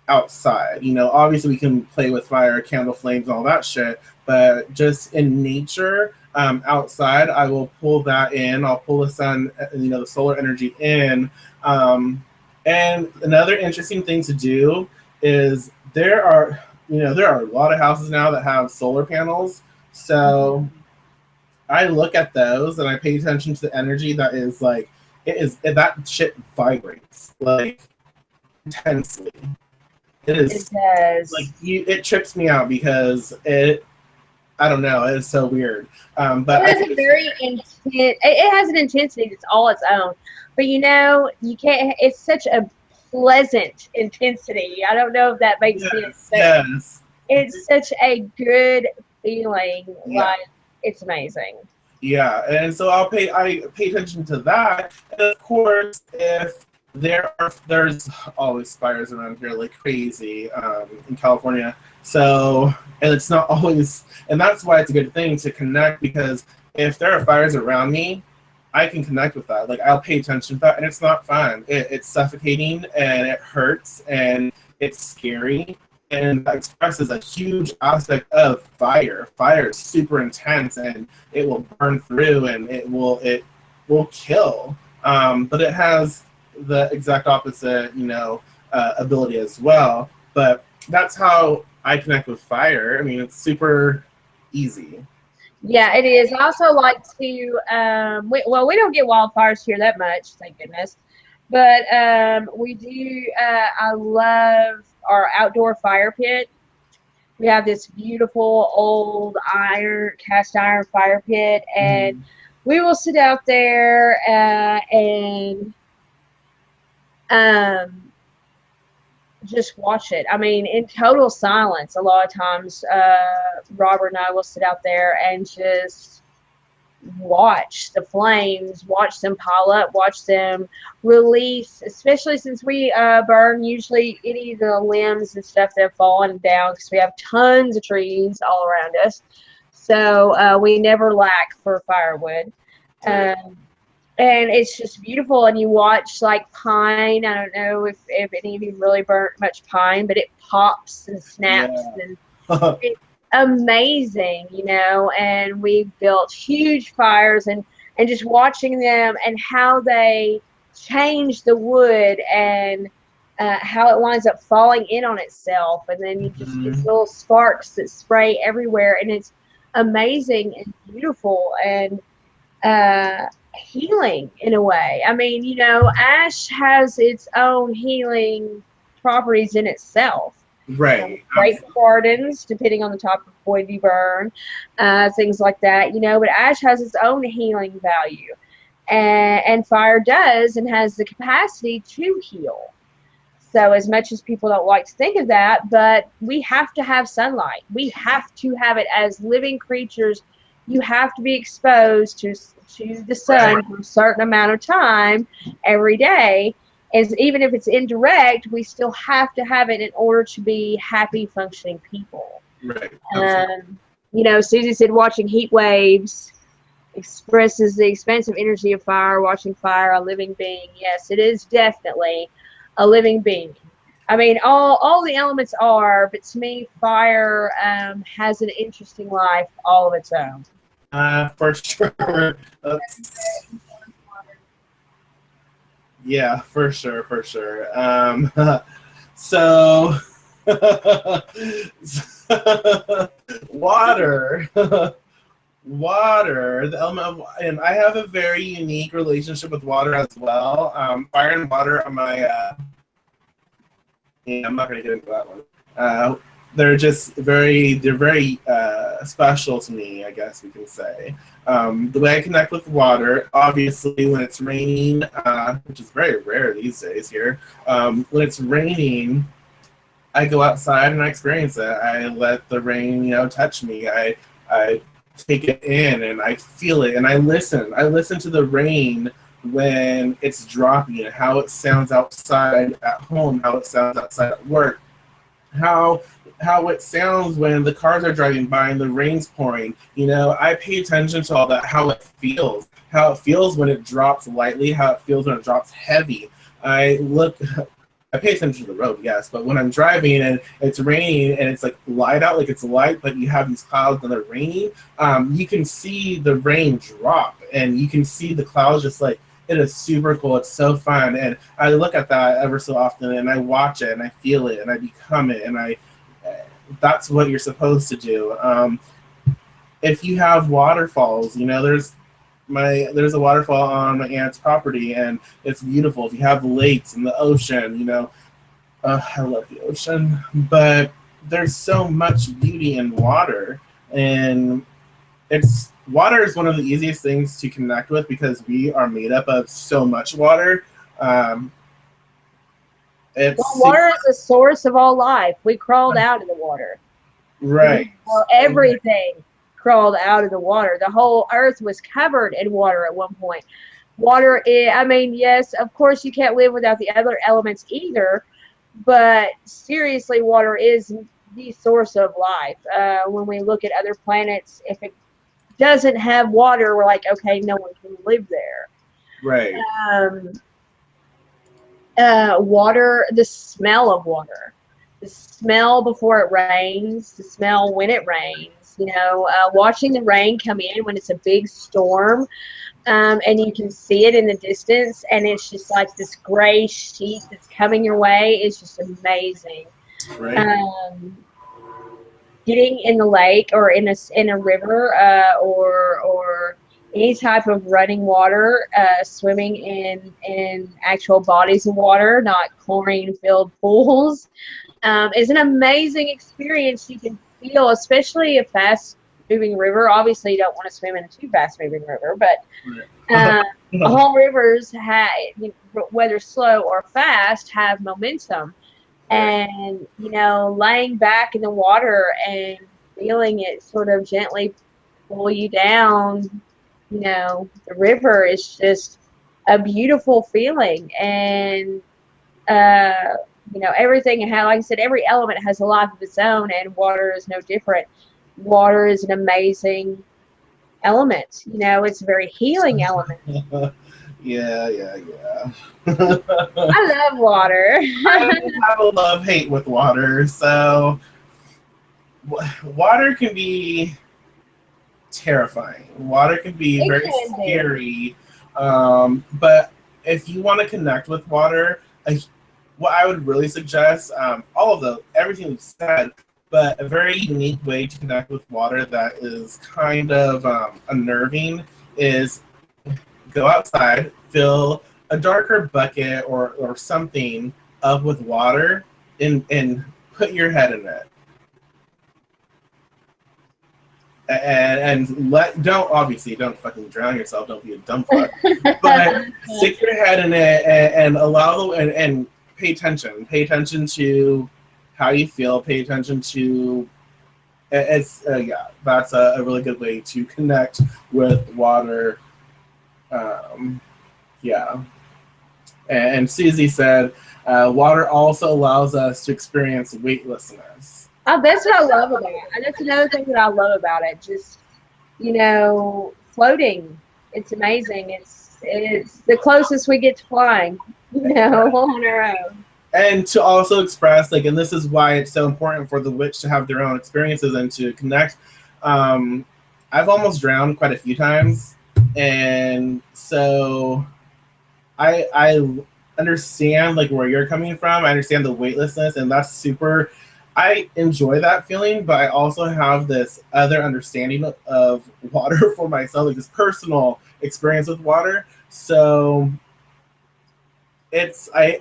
Speaker 1: outside. Obviously we can play with fire, candle flames, all that shit. But just in nature, outside, I will pull that in. I'll pull the sun, the solar energy in. And another interesting thing to do is there are a lot of houses now that have solar panels. So I look at those and I pay attention to the energy that is like, that shit vibrates like intensely. It
Speaker 2: does.
Speaker 1: like it trips me out because I don't know, it's so weird. But
Speaker 2: it has a very intense. It has an intensity that's all its own. But you can't. It's such a pleasant intensity. I don't know if that makes sense.
Speaker 1: Yes.
Speaker 2: It's such a good feeling.
Speaker 1: Yeah.
Speaker 2: Like it's amazing.
Speaker 1: Yeah, and so I pay attention to that. And of course, if there's always fires around here like crazy in California. So, and it's not always, and that's why it's a good thing to connect, because if there are fires around me, I can connect with that. Like I'll pay attention to that, and it's not fun. It's suffocating, and it hurts, and it's scary. And that expresses a huge aspect of fire. Fire is super intense, and it will burn through, and it will kill. But it has the exact opposite, ability as well. But that's how I connect with fire. I mean, it's super easy.
Speaker 2: Yeah, it is. I also like to. We don't get wildfires here that much, thank goodness. But we do. I love our outdoor fire pit. We have this beautiful old cast iron fire pit, and we will sit out there and just watch it. I mean, in total silence. A lot of times, Robert and I will sit out there and just watch the flames, watch them pile up, watch them release, especially since we burn usually any of the limbs and stuff that have fallen down, because we have tons of trees all around us. So we never lack for firewood. And it's just beautiful. And you watch like pine. I don't know if any of you really burnt much pine, but it pops and snaps and it's amazing, and we've built huge fires and just watching them and how they change the wood and how it winds up falling in on itself. And then you just these little sparks that spray everywhere, and it's amazing and beautiful and healing in a way. I mean, ash has its own healing properties in itself.
Speaker 1: Right.
Speaker 2: Great for gardens, depending on the type of wood you burn, things like that. But ash has its own healing value. and fire does and has the capacity to heal. So as much as people don't like to think of that, but we have to have sunlight. We have to have it as living creatures. You have to be exposed to the sun for a certain amount of time every day. As even if it's indirect, we still have to have it in order to be happy, functioning people.
Speaker 1: Right.
Speaker 2: You know, Susie said watching heat waves expresses the expansive energy of fire. Watching fire, a living being. Yes, it is definitely a living being. I mean, all the elements are, but to me, fire has an interesting life all of its own.
Speaker 1: For sure. Yeah, for sure, for sure. So, water. Water, the element of, and I have a very unique relationship with water as well. Fire and water are my, yeah, I'm not going to get into that one. They're just very special to me, I guess we can say. The way I connect with water, obviously when it's raining, which is very rare these days here, when it's raining, I go outside and I experience it. I let the rain, you know, touch me. I take it in and I feel it and I listen. I listen to the rain when it's dropping and how it sounds outside at home, how it sounds outside at work, how it sounds when the cars are driving by and the rain's pouring. You know, I pay attention to all that, how it feels when it drops lightly, how it feels when it drops heavy. I pay attention to the road, yes, but when I'm driving and it's raining and it's like light out, like it's light, but you have these clouds and they're raining, you can see the rain drop and you can see the clouds just like, it is super cool. It's so fun. And I look at that ever so often and I watch it and I feel it and I become it. And that's what you're supposed to do. If you have waterfalls, you know, there's a waterfall on my aunt's property and it's beautiful. If you have lakes and the ocean, you know, I love the ocean, but there's so much beauty in water, and water is one of the easiest things to connect with because we are made up of so much water.
Speaker 2: Water is the source of all life. We crawled out of the water.
Speaker 1: Right.
Speaker 2: Well, everything crawled out of the water. The whole earth was covered in water at one point. Water is, I mean, yes, of course you can't live without the other elements either, but seriously, water is the source of life. When we look at other planets, if it doesn't have water, we're like, okay, no one can live there.
Speaker 1: Right.
Speaker 2: Water, the smell of water, the smell before it rains, the smell when it rains. You know, watching the rain come in when it's a big storm, and you can see it in the distance, and it's just like this gray sheet that's coming your way. It's just amazing.
Speaker 1: Right.
Speaker 2: Getting in the lake or in a river, or any type of running water, swimming in actual bodies of water, not chlorine-filled pools, is an amazing experience. You can feel, especially a fast-moving river. Obviously, you don't want to swim in a too fast-moving river, but all rivers, whether slow or fast, have momentum. And, you know, laying back in the water and feeling it sort of gently pull you down, you know, the river is just a beautiful feeling. And, you know, everything, like I said, every element has a life of its own, and water is no different. Water is an amazing element. You know, it's a very healing element.
Speaker 1: Yeah.
Speaker 2: I love water.
Speaker 1: I have a love-hate with water. So water can be terrifying. Water can be very scary. But if you want to connect with water, what I would really suggest, everything we've said, but a very unique way to connect with water that is kind of unnerving is go outside, fill a darker bucket or something up with water, and put your head in it. don't fucking drown yourself. Don't be a dumb fuck. But stick your head in it and allow and pay attention. Pay attention to how you feel. Pay attention to that's a really good way to connect with water. Yeah. And Susie said, water also allows us to experience weightlessness.
Speaker 2: Oh, that's what I love about it. And that's another thing that I love about it. Just, floating. It's amazing. It's the closest we get to flying, on our own.
Speaker 1: And to also express, and this is why it's so important for the witch to have their own experiences and to connect. I've almost drowned quite a few times. And so I understand where you're coming from. I understand the weightlessness, and that's super. I enjoy that feeling, but I also have this other understanding of water for myself, this personal experience with water. So I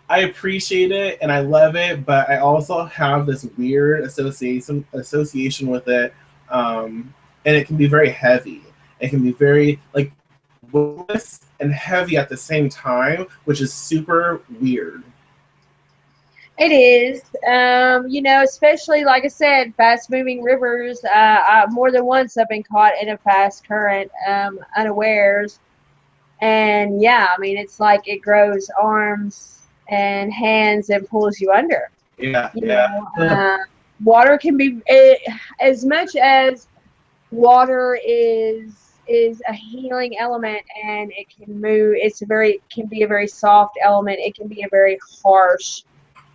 Speaker 1: appreciate it and I love it, but I also have this weird association with it, and it can be very heavy. It can be very weightless and heavy at the same time, which is super weird.
Speaker 2: It is, especially like I said, fast-moving rivers. More than once I've been caught in a fast current, unawares, and it's like it grows arms and hands and pulls you under.
Speaker 1: Yeah.
Speaker 2: Water can be as much as water is a healing element, and it can move. Can be a very soft element. It can be a very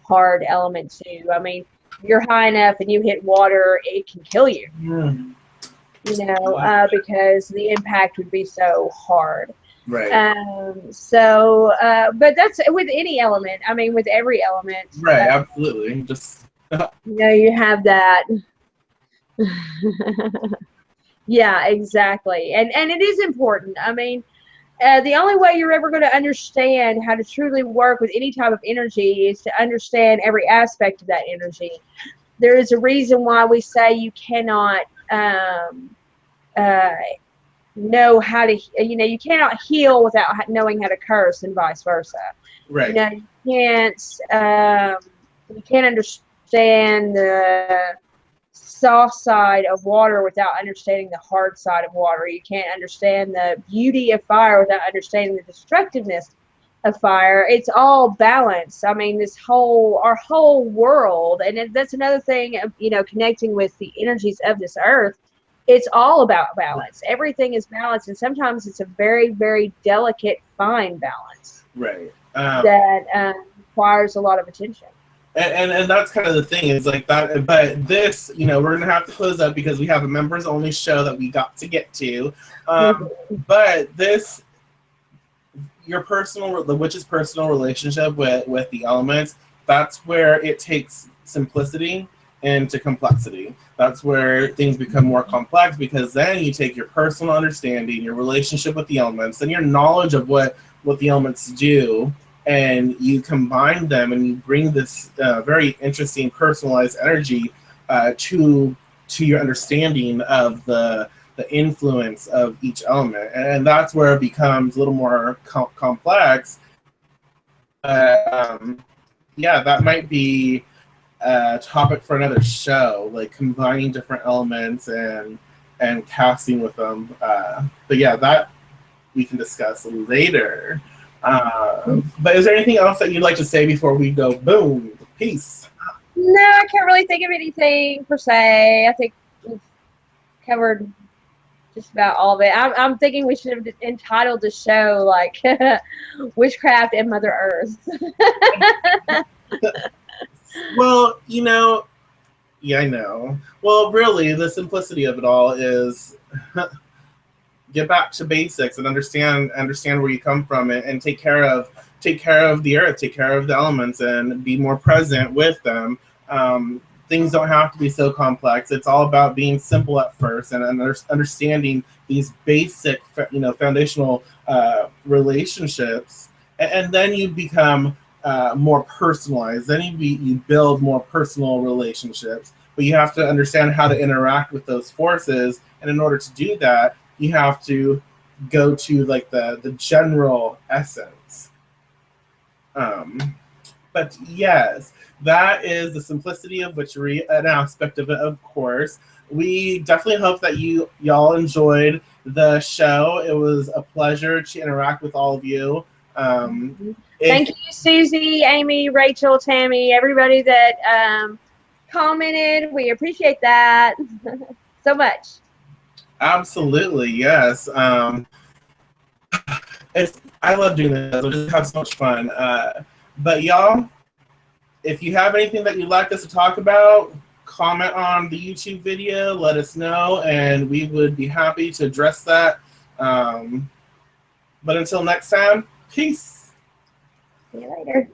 Speaker 2: hard element too. I mean, if you're high enough and you hit water, it can kill you. Because the impact would be so hard.
Speaker 1: Right.
Speaker 2: But that's with any element. I mean, with every element.
Speaker 1: Right. Absolutely. Just.
Speaker 2: You have that. Yeah, exactly. And it is important. I mean, the only way you're ever going to understand how to truly work with any type of energy is to understand every aspect of that energy. There is a reason why we say you cannot know how to, you cannot heal without knowing how to curse, and vice versa.
Speaker 1: Right.
Speaker 2: You can't understand the soft side of water without understanding the hard side of water. You can't understand the beauty of fire without understanding the destructiveness of fire. It's all balance. I mean, our whole world, and that's another thing of, connecting with the energies of this earth. It's all about balance. Everything is balance, and sometimes it's a very, very delicate, fine balance.
Speaker 1: Right.
Speaker 2: That requires a lot of attention.
Speaker 1: And that's kind of the thing is that, but this, we're going to have to close up because we have a members only show that we got to get to. But this, the witch's personal relationship with the elements, that's where it takes simplicity into complexity. That's where things become more complex, because then you take your personal understanding, your relationship with the elements, and your knowledge of what the elements do, and you combine them and you bring this very interesting personalized energy to your understanding of the influence of each element, and that's where it becomes a little more complex. That might be a topic for another show, combining different elements and casting with them. But yeah, that we can discuss later. But is there anything else that you'd like to say before we go boom, peace?
Speaker 2: No, I can't really think of anything per se. I think we've covered just about all of it. I'm thinking we should have entitled the show Witchcraft and Mother Earth.
Speaker 1: Well, yeah, I know. Well, really, the simplicity of it all is get back to basics and understand where you come from, and take care of the earth, take care of the elements, and be more present with them. Things don't have to be so complex. It's all about being simple at first and understanding these basic, foundational relationships, and then you become more personalized. Then you build more personal relationships. but you have to understand how to interact with those forces. And in order to do that, you have to go to like the general essence. But yes, that is the simplicity of witchery, an aspect of it, of course. We definitely hope that y'all enjoyed the show. It was a pleasure to interact with all of you.
Speaker 2: Thank you, Susie, Amy, Rachel, Tammy, everybody that commented. We appreciate that so much.
Speaker 1: Absolutely, yes. I love doing this. I just have so much fun. But y'all, if you have anything that you'd like us to talk about, comment on the YouTube video, let us know, and we would be happy to address that. But until next time, peace.
Speaker 2: See you later.